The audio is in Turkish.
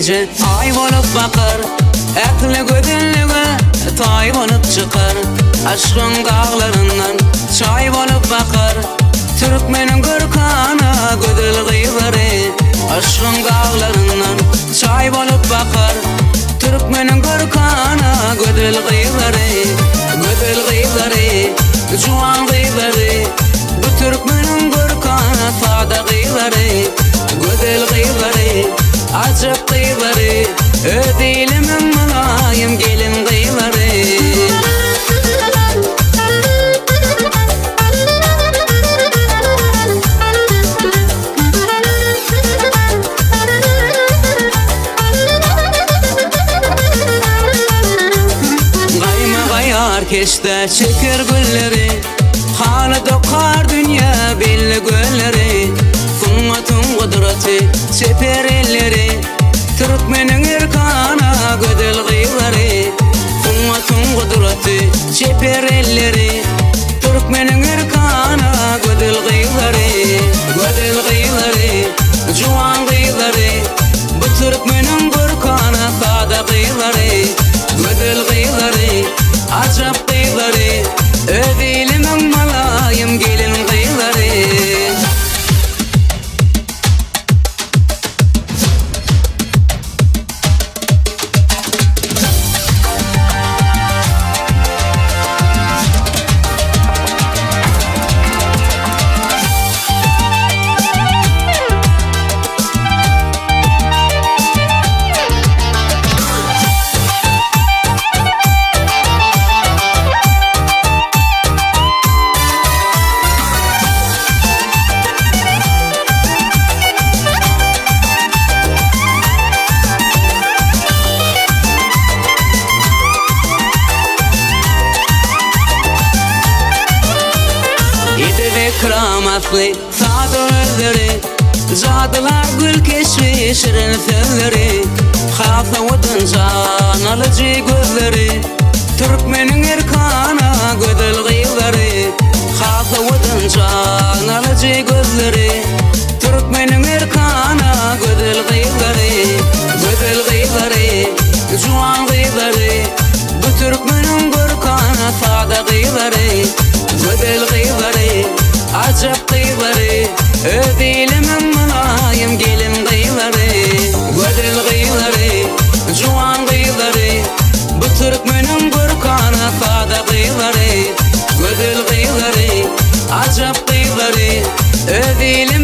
gece ay bolup bakar, ekli gödünlüğe tay bolup çıkar. Aşkın dağlarından çay bolup bakar, Türkmenin Gürkan'a gödül gıyları. Aşkın dağlarından çay bolup bakar, Türkmenin Gürkan'a gödül gıyları. Gödül gıyları, juan gıyları, bu Türkmenin Gürkan'a fada gıyları. Gödül gıyları, acık gıyları, ödeylimin mülayim gelin gıyları. Keşte çeker gülleri, hala dokar dünya belli gölleri. Fıngatın kudreti seper elleri, Türkmenin Erkan'a gödül gıyları. Fıngatın kudreti seper elleri, Türkmenin Erkan'a gödül gıyları. Gödül gıyları, juan gıyları, bu Türkmenin Gürkan'a fada gıyları. Gödül gıyları, acap gıyları, ödeylimin mülayim gelin gıyları. Kramatlı tadı özleri, zadılar gül keşfi şirin fülleri. Hafta vudun can alıcı gözleri, Türkmenin Erkan'a gödül gıyları. Hafta vudun can alıcı gözleri, Türkmenin Erkan'a gödül gıyları. Gödül gıyları, juan gıyları, bu Türkmenin Gürkan'a fada gıyları. Gödül gıyları, acap gıyları, ödeylimin mülayim gelin gıyları. Gödül gıyları, juan gıyları, bu Türkmenin Gürkan'a fada gıyları. Gödül gıyları, acap gıyları, ödeylimin